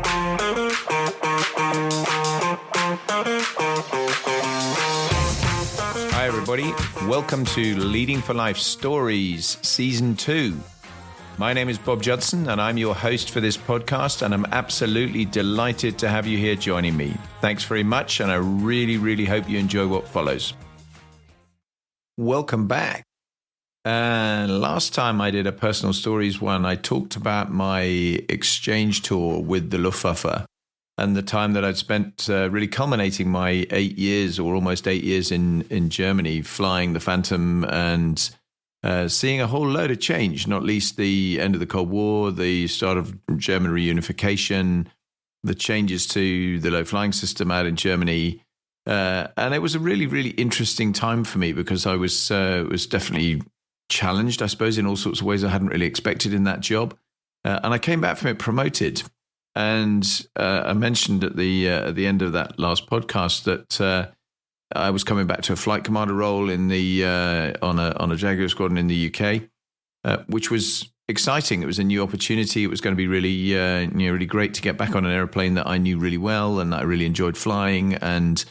Hi everybody, welcome to Leading for Life Stories Season 2. My name is Bob Judson and I'm your host for this podcast, and I'm absolutely delighted to have you here joining me. Thanks very much, and I really hope you enjoy what follows. Welcome back. Last time I did a personal stories one, I talked about my exchange tour with the Luftwaffe and the time that I'd spent really culminating my 8 years or almost 8 years in Germany, flying the Phantom and seeing a whole load of change, not least the end of the Cold War, the start of German reunification, the changes to the low flying system out in Germany. And it was a really interesting time for me because I was definitely challenged, I suppose, in all sorts of ways I hadn't really expected in that job. And I came back from it promoted. And I mentioned at the end of that last podcast that I was coming back to a flight commander role in the on a Jaguar squadron in the UK, which was exciting. It was a new opportunity. It was going to be really great to get back on an airplane that I knew really well and that I really enjoyed flying, and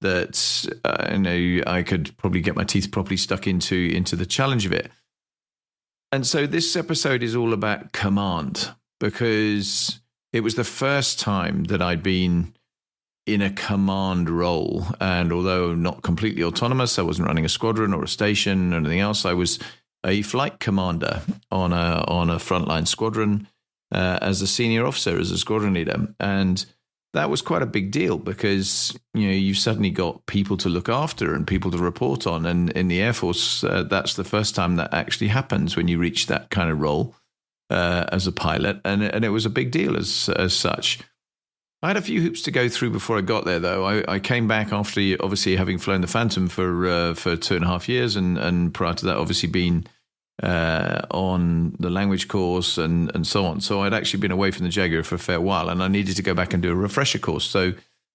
that I could probably get my teeth properly stuck into the challenge of it. And so this episode is all about command, because it was the first time that I'd been in a command role. And although not completely autonomous, I wasn't running a squadron or a station or anything else, I was a flight commander on a frontline squadron as a senior officer, as a squadron leader. And that was quite a big deal because, you've suddenly got people to look after and people to report on. And in the Air Force, that's the first time that actually happens when you reach that kind of role as a pilot. And it was a big deal as such. I had a few hoops to go through before I got there, though. I came back after obviously having flown the Phantom for 2.5 years, and prior to that, obviously been on the language course and so on. So I'd actually been away from the Jaguar for a fair while, and I needed to go back and do a refresher course. So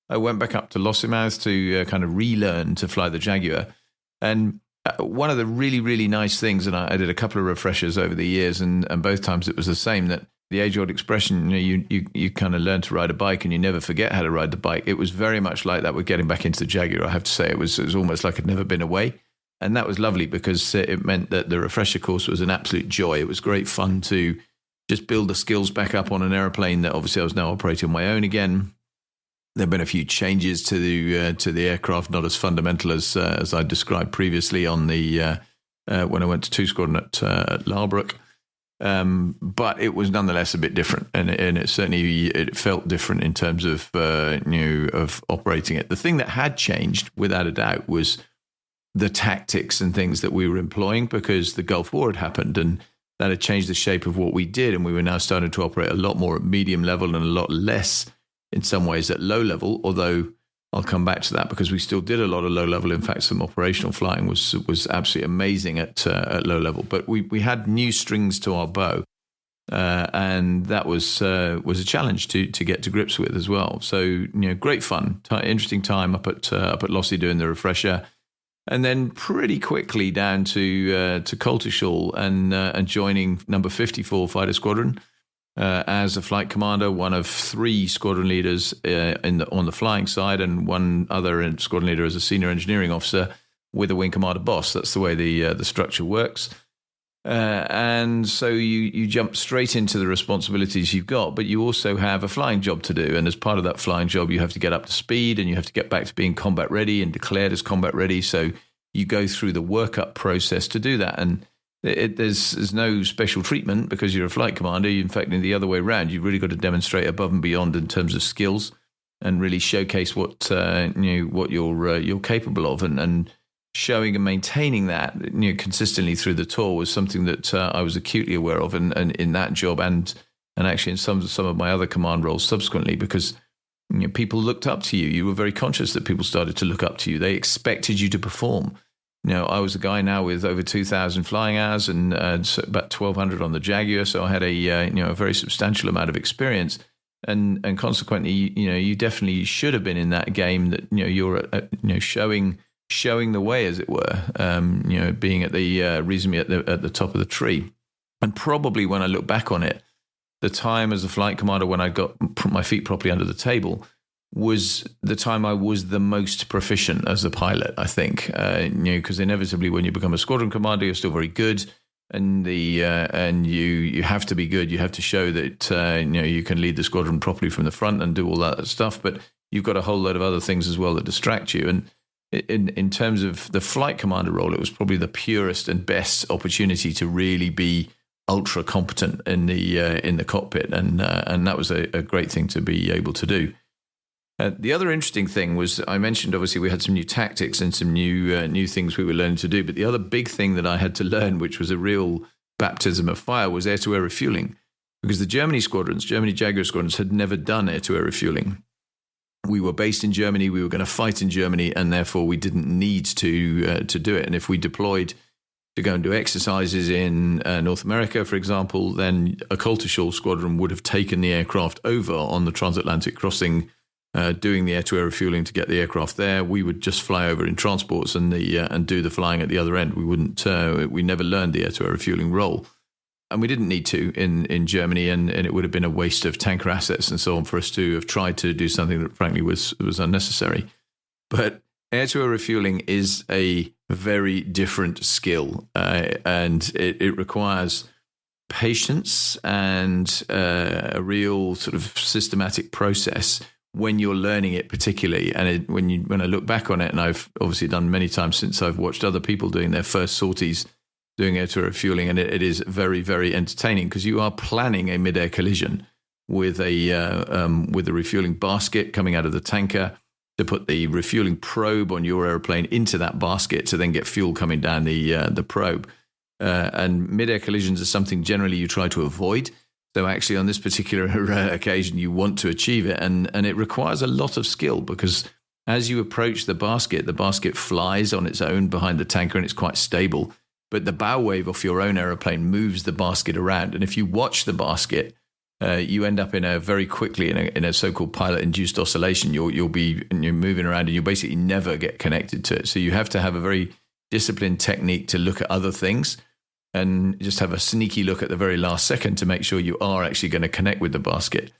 I went back up to Lossiemouth to kind of relearn to fly the Jaguar. And one of the really nice things, and I did a couple of refreshers over the years, and both times it was the same, that the age-old expression, you kind of learn to ride a bike and you never forget how to ride the bike. It was very much like that with getting back into the Jaguar. I have to say it was almost like I'd never been away. And that was lovely because it meant that the refresher course was an absolute joy. It was great fun to just build the skills back up on an airplane that obviously I was now operating on my own again. There have been a few changes to the aircraft, not as fundamental as I described previously on the when I went to 2 Squadron at Larbrook. But it was nonetheless a bit different, and it certainly felt different in terms of of operating it. The thing that had changed, without a doubt, was the tactics and things that we were employing, because the Gulf War had happened, and that had changed the shape of what we did, and we were now starting to operate a lot more at medium level and a lot less, in some ways, at low level. Although I'll come back to that, because we still did a lot of low level. In fact, some operational flying was absolutely amazing at low level. But we had new strings to our bow, and that was a challenge to get to grips with as well. So great fun, interesting time up at Lossie doing the refresher, and then pretty quickly down to Coltishall and joining number 54 Fighter Squadron. As a flight commander, one of 3 squadron leaders on the flying side, and one other squadron leader as a senior engineering officer with a wing commander boss. That's the way the structure works. And so you jump straight into the responsibilities you've got, but you also have a flying job to do. And as part of that flying job, you have to get up to speed, and you have to get back to being combat ready and declared as combat ready. So you go through the workup process to do that. And there's no special treatment because you're a flight commander. In fact, in the other way around, you've really got to demonstrate above and beyond in terms of skills, and really showcase what you're capable of, and showing and maintaining that consistently through the tour was something that I was acutely aware of, and in that job, and actually in some of my other command roles subsequently, because people looked up to you. You were very conscious that people started to look up to you. They expected you to perform. I was a guy now with over 2,000 flying hours and about 1,200 on the Jaguar, so I had a very substantial amount of experience, and consequently, you definitely should have been in that game. That you're showing the way, as it were. Being at the reasonably at the top of the tree, and probably when I look back on it, the time as a flight commander when I got my feet properly under the table was the time I was the most proficient as a pilot, I think. Because inevitably when you become a squadron commander, you're still very good. And you have to be good. You have to show that you can lead the squadron properly from the front and do all that stuff. But you've got a whole load of other things as well that distract you. And in terms of the flight commander role, it was probably the purest and best opportunity to really be ultra competent in the cockpit, and that was a great thing to be able to do. The other interesting thing was, I mentioned obviously we had some new tactics and some new things we were learning to do, but the other big thing that I had to learn, which was a real baptism of fire, was air-to-air refueling, because the Germany Jaguar squadrons had never done air-to-air refueling. We were based in Germany, we were going to fight in Germany, and therefore we didn't need to do it. And if we deployed to go and do exercises in North America, for example, then a Coltishall squadron would have taken the aircraft over on the transatlantic crossing, doing the air-to-air refueling to get the aircraft there. We would just fly over in transports and do the flying at the other end. We never learned the air-to-air refueling role, and we didn't need to in Germany, and it would have been a waste of tanker assets and so on for us to have tried to do something that frankly was unnecessary. But air-to-air refueling is a very different skill, and it requires patience and a real sort of systematic process when you're learning it, particularly. And when I look back on it, and I've obviously done many times since I've watched other people doing their first sorties doing air-to-air refueling, and it is very, very entertaining, because you are planning a mid-air collision with a refueling basket coming out of the tanker, to put the refueling probe on your airplane into that basket to then get fuel coming down the probe. And mid-air collisions are something generally you try to avoid. So actually on this particular occasion, you want to achieve it. And it requires a lot of skill, because as you approach the basket flies on its own behind the tanker and it's quite stable. But the bow wave off your own aeroplane moves the basket around. And if you watch the basket, you end up very quickly in a so-called pilot-induced oscillation. You're moving around and you basically never get connected to it. So you have to have a very disciplined technique to look at other things and just have a sneaky look at the very last second to make sure you are actually going to connect with the basket.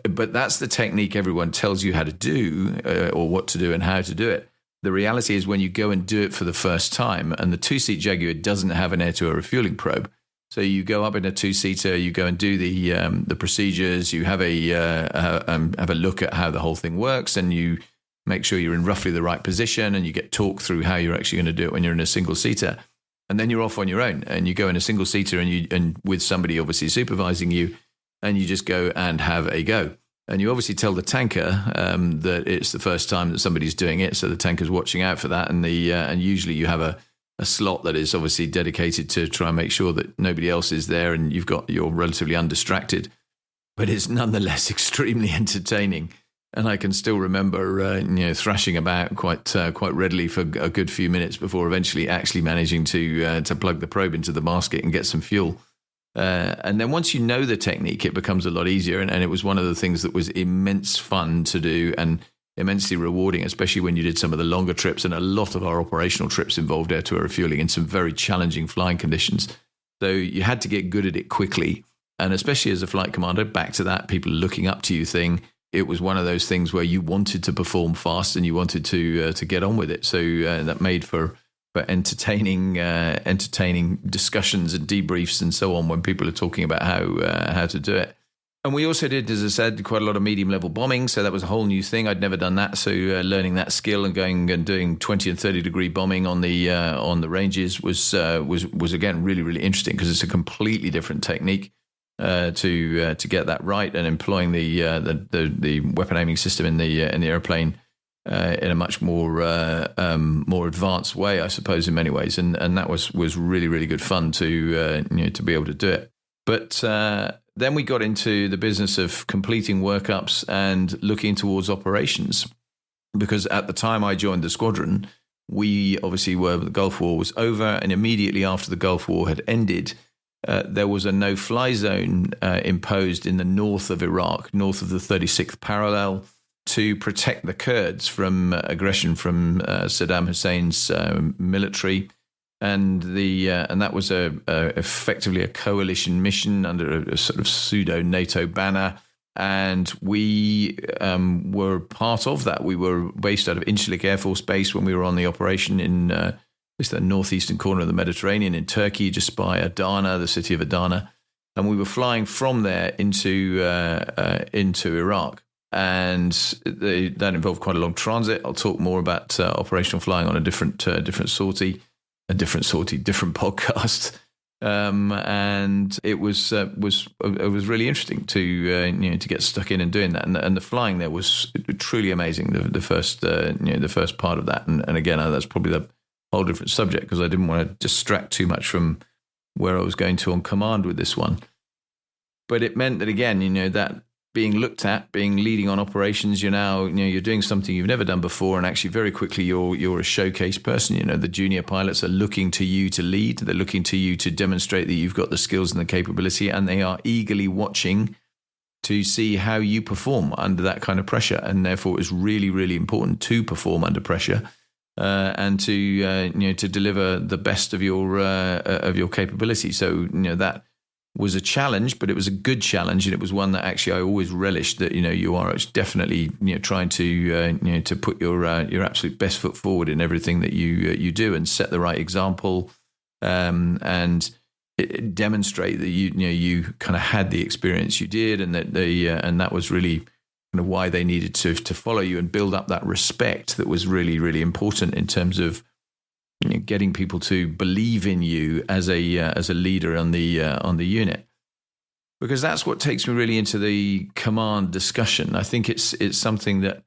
But that's the technique everyone tells you how to do, or what to do and how to do it. The reality is when you go and do it for the first time, and the two-seat Jaguar doesn't have an air-to-air refueling probe. So you go up in a two-seater, you go and do the procedures, you have a look at how the whole thing works, and you make sure you're in roughly the right position, and you get talked through how you're actually going to do it when you're in a single-seater. And then you're off on your own, and you go in a single-seater and with somebody obviously supervising you, and you just go and have a go. And you obviously tell the tanker that it's the first time that somebody's doing it, so the tanker's watching out for that, and usually you have a slot that is obviously dedicated to try and make sure that nobody else is there, and you're relatively undistracted. But it's nonetheless extremely entertaining. And I can still remember, thrashing about quite readily for a good few minutes before eventually actually managing to plug the probe into the basket and get some fuel. And then once you know the technique, it becomes a lot easier. And it was one of the things that was immense fun to do and immensely rewarding, especially when you did some of the longer trips. And a lot of our operational trips involved air-to-air refueling in some very challenging flying conditions. So you had to get good at it quickly. And especially as a flight commander, back to that people looking up to you thing, it was one of those things where you wanted to perform fast and you wanted to get on with it. So that made for entertaining discussions and debriefs and so on when people are talking about how to do it. And we also did, as I said, quite a lot of medium-level bombing. So that was a whole new thing. I'd never done that. So learning that skill and going and doing 20 and 30-degree bombing on the ranges was again really, really interesting, because it's a completely different technique to get that right, and employing the weapon aiming system in the airplane in a much more advanced way, I suppose, in many ways. And that was really, really good fun to be able to do it. But then we got into the business of completing workups and looking towards operations, because at the time I joined the squadron, we obviously the Gulf War was over, and immediately after the Gulf War had ended, there was a no-fly zone imposed in the north of Iraq, north of the 36th parallel, to protect the Kurds from aggression from Saddam Hussein's military. and that was effectively a coalition mission under a sort of pseudo NATO banner. And we were part of that. We were based out of Incirlik Air Force Base when we were on the operation in the northeastern corner of the Mediterranean in Turkey, just by Adana, the city of Adana. And we were flying from there into Iraq. And that involved quite a long transit. I'll talk more about operational flying on a different podcast. And it was really interesting to get stuck in and doing that, and the flying there was truly amazing. The first part of that, and again that's probably the whole different subject, because I didn't want to distract too much from where I was going to on command with this one. But it meant that again, that being looked at, being leading on operations, you're doing something you've never done before, and actually very quickly you're a showcase person. The junior pilots are looking to you to lead. They're looking to you to demonstrate that you've got the skills and the capability, and they are eagerly watching to see how you perform under that kind of pressure. And therefore, it's really, really important to perform under pressure and to deliver the best of your capability. So that was a challenge, but it was a good challenge, and it was one that actually I always relished. That you are definitely trying to put your absolute best foot forward in everything that you do, and set the right example, and demonstrate that you kind of had the experience you did, and that and that was really kind of why they needed to follow you and build up that respect that was really, really important in terms of getting people to believe in you as a leader on the unit, because that's what takes me really into the command discussion. I think it's something that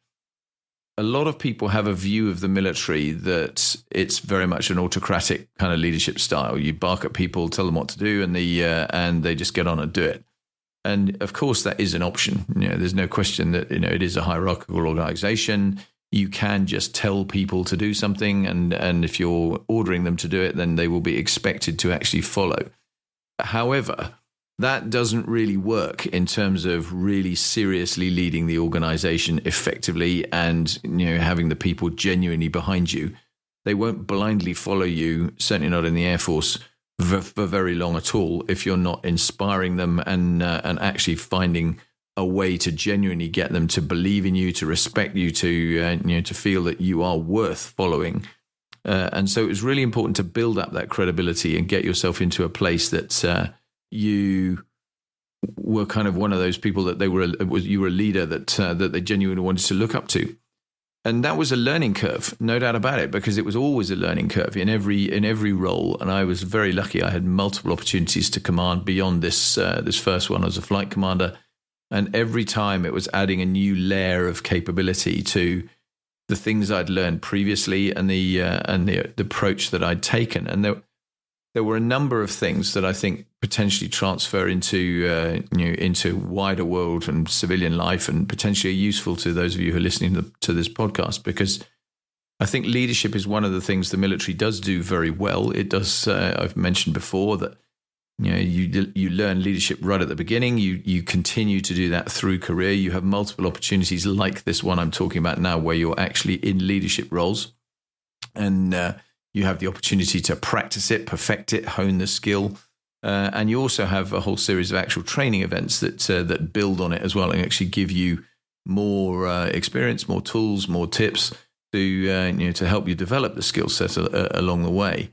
a lot of people have a view of the military that it's very much an autocratic kind of leadership style. You bark at people, tell them what to do, and they just get on and do it. And of course, that is an option. There's no question that it is a hierarchical organization. You can just tell people to do something, and if you're ordering them to do it, then they will be expected to actually follow. However, that doesn't really work in terms of really seriously leading the organization effectively and having the people genuinely behind you. They won't blindly follow you, certainly not in the Air Force, for very long at all, if you're not inspiring them and actually finding a way to genuinely get them to believe in you, to respect you, to feel that you are worth following. And so it was really important to build up that credibility and get yourself into a place that you were kind of one of those people that you were a leader that they genuinely wanted to look up to. And that was a learning curve, no doubt about it, because it was always a learning curve in every role. And I was very lucky. I had multiple opportunities to command beyond this first one as a flight commander. And every time it was adding a new layer of capability to the things I'd learned previously and the approach that I'd taken. And there were a number of things that I think potentially transfer into wider world and civilian life, and potentially useful to those of you who are listening to this podcast, because I think leadership is one of the things the military does do very well. It does. I've mentioned before that you learn leadership right at the beginning. You continue to do that through career. You have multiple opportunities like this one I'm talking about now, where you're actually in leadership roles, and you have the opportunity to practice it, perfect it, hone the skill, and you also have a whole series of actual training events that build on it as well, and actually give you more experience, more tools, more tips to help you develop the skill set along the way.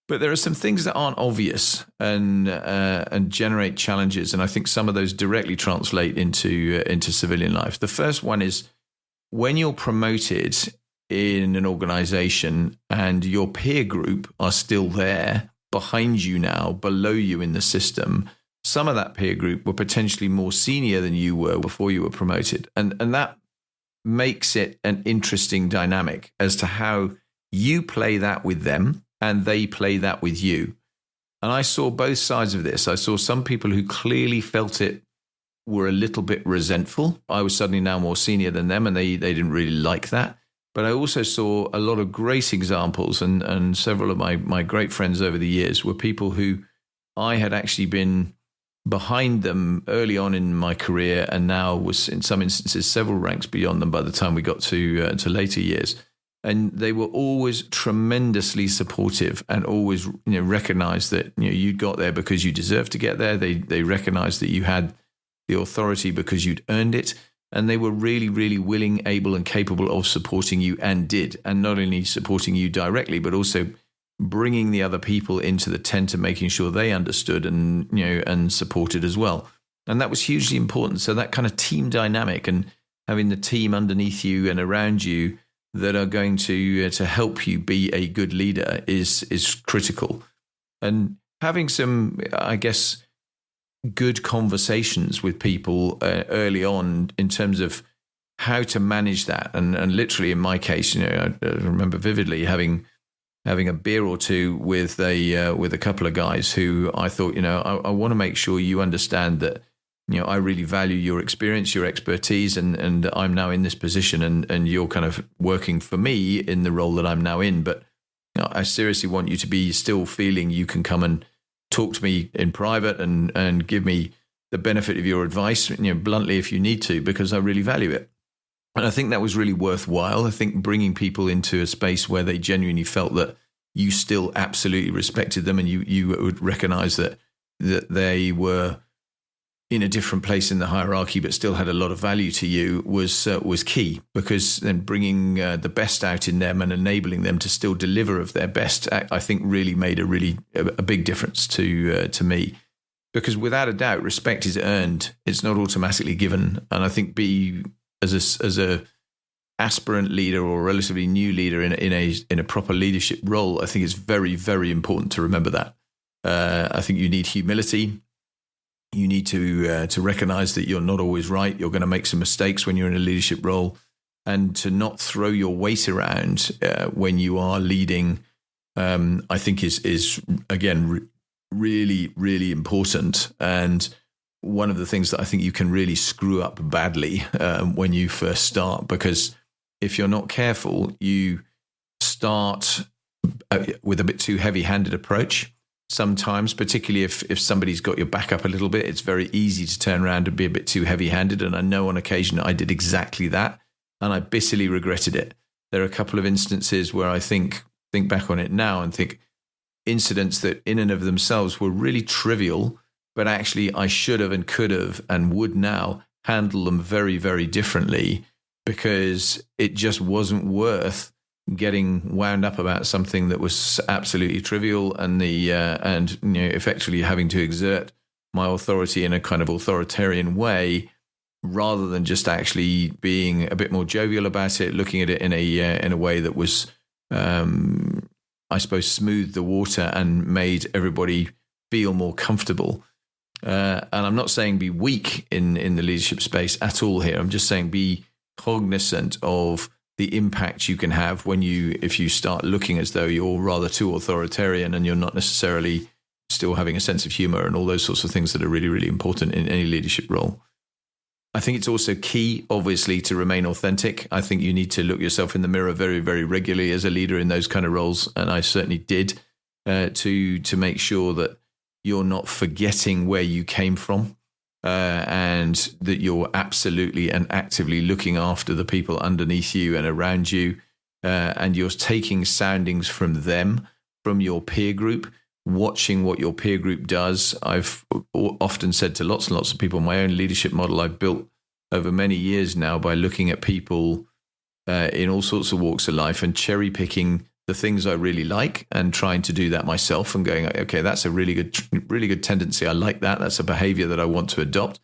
But there are some things that aren't obvious and generate challenges, and I think some of those directly translate into civilian life. The first one is when you're promoted in an organization and your peer group are still there behind you now, below you in the system. Some of that peer group were potentially more senior than you were before you were promoted, and that makes it an interesting dynamic as to how you play that with them and they play that with you. And I saw both sides of this. I saw some people who clearly felt it were a little bit resentful. I was suddenly now more senior than them, and they didn't really like that. But I also saw a lot of great examples, and several of my great friends over the years were people who I had actually been behind them early on in my career, and now was in some instances several ranks beyond them by the time we got to later years. And they were always tremendously supportive and always, recognized that, you got there because you deserved to get there. They recognized that you had the authority because you'd earned it. And they were really, really willing, able, and capable of supporting you, and did. And not only supporting you directly, but also bringing the other people into the tent and making sure they understood and, and supported as well. And that was hugely important. So that kind of team dynamic and having the team underneath you and around you that are going to help you be a good leader is critical. And having some, I guess, good conversations with people early on in terms of how to manage that. And literally in my case, I remember vividly having a beer or two with a couple of guys who I thought, I want to make sure you understand that, I really value your experience, your expertise, and I'm now in this position and you're kind of working for me in the role that I'm now in. But I seriously want you to be still feeling you can come and talk to me in private and give me the benefit of your advice, bluntly if you need to, because I really value it. And I think that was really worthwhile. I think bringing people into a space where they genuinely felt that you still absolutely respected them and you would recognize that they were in a different place in the hierarchy, but still had a lot of value to you was key, because then bringing the best out in them and enabling them to still deliver of their best, I think really made a big difference to me, because without a doubt, respect is earned. It's not automatically given. And I think as a aspirant leader or relatively new leader in a proper leadership role, I think it's very, very important to remember that. I think you need humility. You need to recognize that you're not always right. You're going to make some mistakes when you're in a leadership role, and to not throw your weight around when you are leading, I think is again really, really important. And one of the things that I think you can really screw up badly when you first start, because if you're not careful, you start with a bit too heavy-handed approach. Sometimes, particularly if somebody's got your back up a little bit, it's very easy to turn around and be a bit too heavy-handed. And I know on occasion I did exactly that, and I bitterly regretted it. There are a couple of instances where I think back on it now and think incidents that in and of themselves were really trivial, but actually I should have and could have and would now handle them very, very differently, because it just wasn't worth getting wound up about something that was absolutely trivial and effectively having to exert my authority in a kind of authoritarian way, rather than just actually being a bit more jovial about it, looking at it in a way that was, I suppose, smoothed the water and made everybody feel more comfortable. And I'm not saying be weak in the leadership space at all here. I'm just saying be cognizant of the impact you can have if you start looking as though you're rather too authoritarian and you're not necessarily still having a sense of humor and all those sorts of things that are really, really important in any leadership role. I think it's also key, obviously, to remain authentic. I think you need to look yourself in the mirror very, very regularly as a leader in those kind of roles. And I certainly did to make sure that you're not forgetting where you came from. And that you're absolutely and actively looking after the people underneath you and around you, and you're taking soundings from them, from your peer group, watching what your peer group does. I've often said to lots and lots of people, my own leadership model I've built over many years now by looking at people in all sorts of walks of life and cherry picking the things I really like and trying to do that myself and going, okay, that's a really good tendency. I like that. That's a behavior that I want to adopt.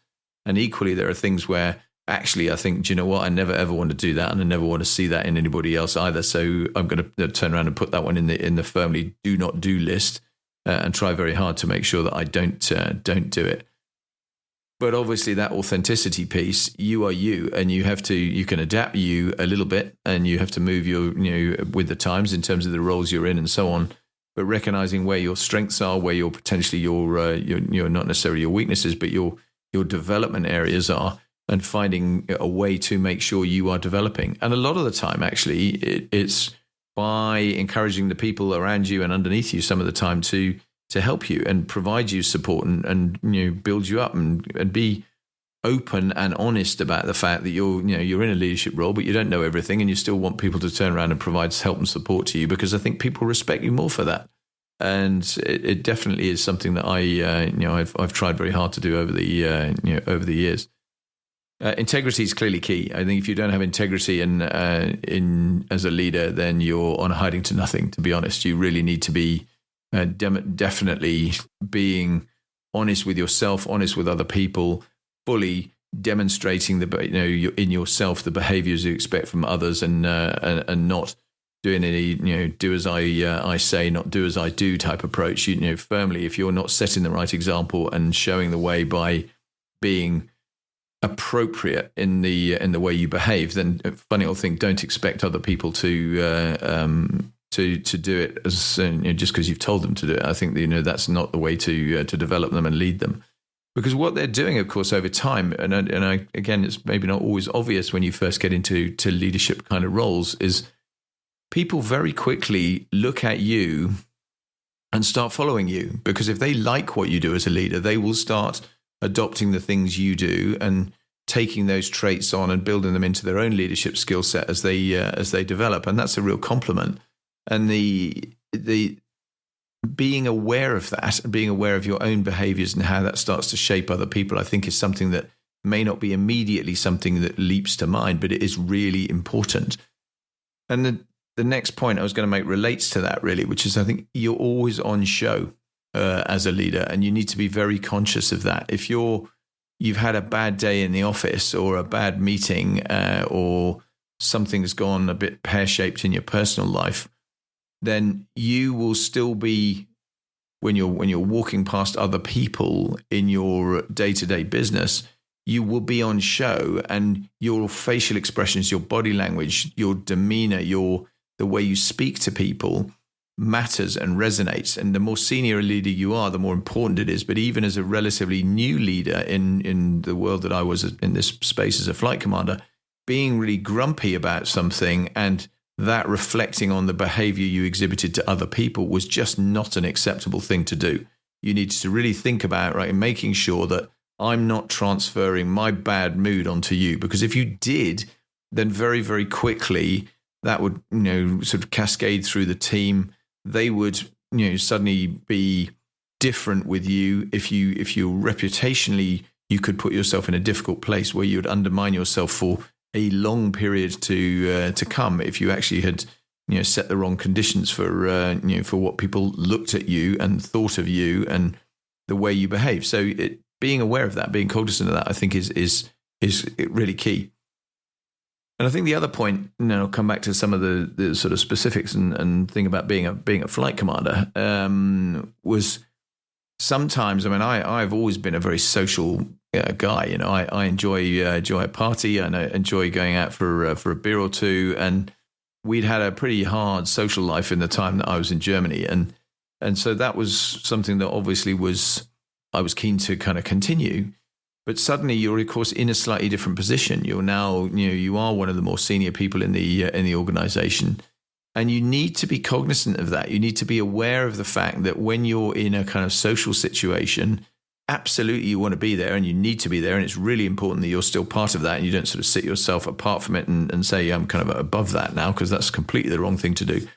And equally, there are things where actually I think, do you know what? I never ever want to do that, and I never want to see that in anybody else either. So I'm going to turn around and put that one in the firmly do not do list and try very hard to make sure that I don't do it. But obviously that authenticity piece, you are you, and you can adapt you a little bit, and you have to move with the times in terms of the roles you're in and so on. But recognizing where your strengths are, where your potentially your not necessarily your weaknesses, but your development areas are, and finding a way to make sure you are developing. And a lot of the time, actually, it's by encouraging the people around you and underneath you some of the time to help you and provide you support and build you up and be open and honest about the fact that you're in a leadership role, but you don't know everything, and you still want people to turn around and provide help and support to you, because I think people respect you more for that. And it definitely is something that I've tried very hard to do over the years. Integrity is clearly key. I think if you don't have integrity in as a leader, then you're on a hiding to nothing. To be honest, you really need to be definitely being honest with yourself, honest with other people, fully demonstrating in yourself the behaviors you expect from others, and not doing any do as I say, not do as I do type approach. Firmly, if you're not setting the right example and showing the way by being appropriate in the way you behave, then funny old thing, don't expect other people to do it as just because you've told them to do it. I think that's not the way to develop them and lead them, because what they're doing, of course, over time, and I again, it's maybe not always obvious when you first get into leadership kind of roles, is people very quickly look at you and start following you, because if they like what you do as a leader, they will start adopting the things you do and taking those traits on and building them into their own leadership skill set as they develop. And that's a real compliment. And the being aware of that, being aware of your own behaviors and how that starts to shape other people, I think is something that may not be immediately something that leaps to mind, but it is really important. And the next point I was going to make relates to that really, which is I think you're always on show as a leader, and you need to be very conscious of that. If you've had a bad day in the office, or a bad meeting, or something's gone a bit pear-shaped in your personal life, then you will still be, when you're walking past other people in your day-to-day business, you will be on show, and your facial expressions, your body language, your demeanor, the way you speak to people matters and resonates. And the more senior a leader you are, the more important it is. But even as a relatively new leader in the world that I was in this space as a flight commander, being really grumpy about something and that reflecting on the behavior you exhibited to other people was just not an acceptable thing to do. You need to really think about, right, making sure that I'm not transferring my bad mood onto you, because if you did, then very, very quickly that would, sort of cascade through the team. They would, suddenly be different with you. If you reputationally, you could put yourself in a difficult place where you would undermine yourself for a long period to come if you actually had, set the wrong conditions for what people looked at you and thought of you and the way you behave. So being aware of that, being cognizant of that, I think is really key. And I think the other point, I'll come back to some of the sort of specifics and think about being a flight commander, was sometimes, I've always been a very social guy. I enjoy a party, and I enjoy going out for a beer or two. And we'd had a pretty hard social life in the time that I was in Germany, and so that was something that obviously I was keen to kind of continue. But suddenly you're, of course, in a slightly different position. You're now, you are one of the more senior people in the organization, and you need to be cognizant of that. You need to be aware of the fact that when you're in a kind of social situation, absolutely you want to be there, and you need to be there, and it's really important that you're still part of that, and you don't sort of sit yourself apart from it and say I'm kind of above that now, because that's completely the wrong thing to do.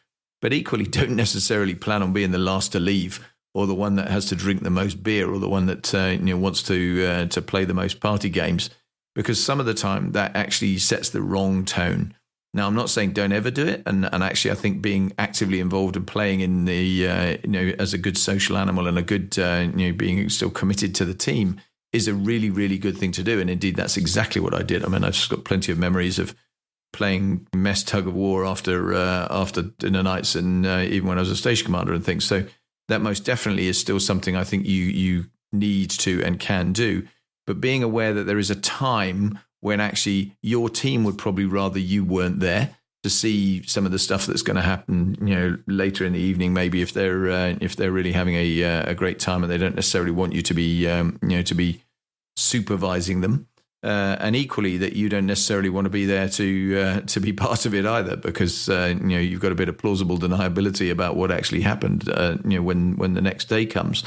But equally, don't necessarily plan on being the last to leave, or the one that has to drink the most beer, or the one that wants to play the most party games, because some of the time that actually sets the wrong tone. Now, I'm not saying don't ever do it, and actually I think being actively involved and playing in the as a good social animal and a good being still committed to the team is a really, really good thing to do. And indeed, that's exactly what I did. I've just got plenty of memories of playing mess tug of war after dinner nights, and even when I was a station commander and things. So that most definitely is still something I think you need to and can do. But being aware that there is a time when actually your team would probably rather you weren't there to see some of the stuff that's going to happen, later in the evening, maybe if they're really having a great time and they don't necessarily want you to be supervising them. And equally that you don't necessarily want to be there to be part of it either, because you've got a bit of plausible deniability about what actually happened when the next day comes.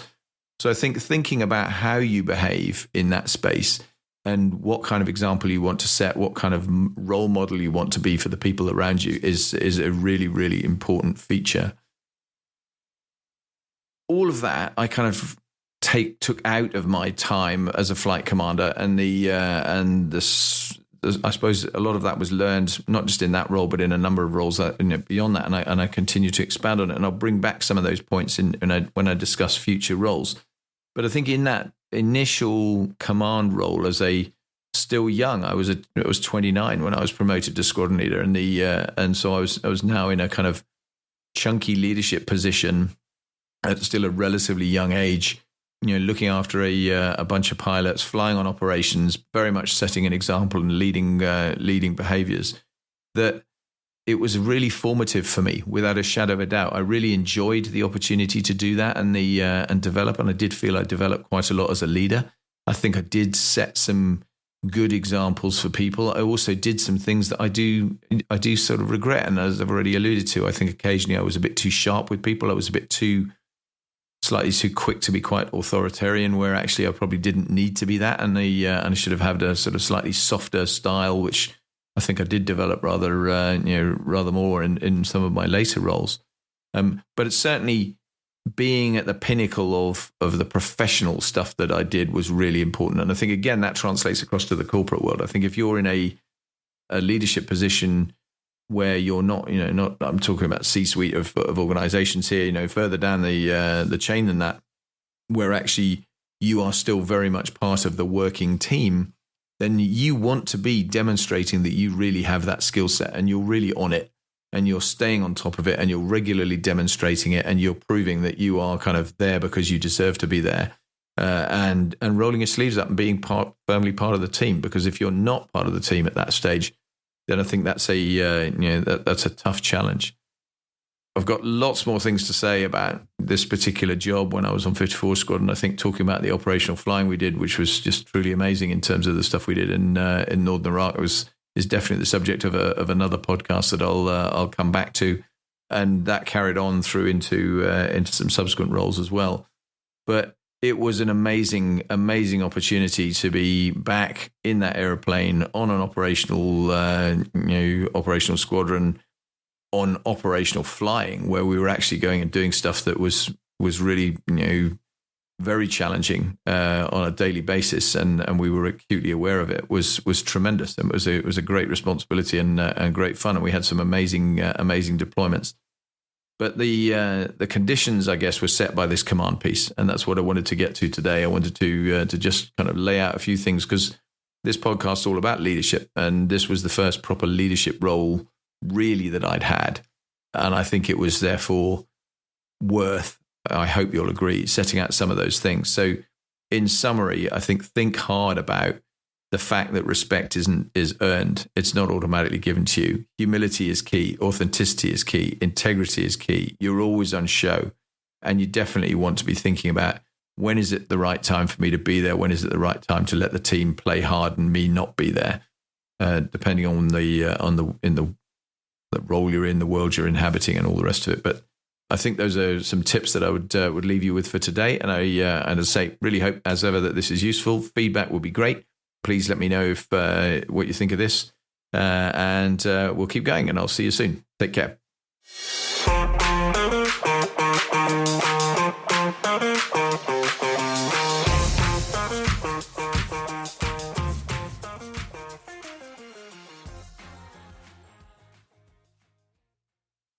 So I think thinking about how you behave in that space and what kind of example you want to set, what kind of role model you want to be for the people around you is a really, really important feature. All of that I kind of took out of my time as a flight commander, and I suppose a lot of that was learned not just in that role, but in a number of roles beyond that, and I continue to expand on it, and I'll bring back some of those points when I discuss future roles. But I think in that initial command role as a still young, I was 29 when I was promoted to squadron leader, and so I was now in a kind of chunky leadership position at still a relatively young age. Looking after a bunch of pilots, flying on operations, very much setting an example and leading behaviors. That it was really formative for me, without a shadow of a doubt. I really enjoyed the opportunity to do that and develop, and I did feel I developed quite a lot as a leader. I think I did set some good examples for people. I also did some things that I do sort of regret, and as I've already alluded to, I think occasionally I was a bit too sharp with people. I was a bit slightly too quick to be quite authoritarian, where actually I probably didn't need to be that, and I should have had a sort of slightly softer style, which I think I did develop rather more in some of my later roles. But it's certainly being at the pinnacle of the professional stuff that I did was really important, and I think again that translates across to the corporate world. I think if you're in a leadership position where you're not, I'm talking about C-suite of organizations here, further down the chain than that, where actually you are still very much part of the working team, then you want to be demonstrating that you really have that skill set and you're really on it and you're staying on top of it and you're regularly demonstrating it and you're proving that you are kind of there because you deserve to be there, and rolling your sleeves up and being firmly part of the team. Because if you're not part of the team at that stage, then I think that's that's a tough challenge. I've got lots more things to say about this particular job when I was on 54 Squadron. I think talking about the operational flying we did, which was just truly amazing in terms of the stuff we did in Northern Iraq, is definitely the subject of another podcast that I'll come back to, and that carried on through into some subsequent roles as well. But it was an amazing opportunity to be back in that airplane on an operational squadron, on operational flying, where we were actually going and doing stuff that was really very challenging on a daily basis, and we were acutely aware of it. Was tremendous, and it was a great responsibility and great fun, and we had some amazing deployments. But the conditions, I guess, were set by this command piece, and that's what I wanted to get to today. I wanted to just kind of lay out a few things, because this podcast is all about leadership, and this was the first proper leadership role really that I'd had, and I think it was therefore worth, I hope you'll agree, setting out some of those things. So, in summary, I think hard about the fact that respect is earned. It's not automatically given to you. Humility is key. Authenticity is key. Integrity is key. You're always on show. And you definitely want to be thinking about, when is it the right time for me to be there? When is it the right time to let the team play hard and me not be there? Depending on the role you're in, the world you're inhabiting, and all the rest of it. But I think those are some tips that I would leave you with for today. And and as I say, really hope as ever that this is useful. Feedback will be great. Please let me know what you think of this, and we'll keep going, and I'll see you soon. Take care.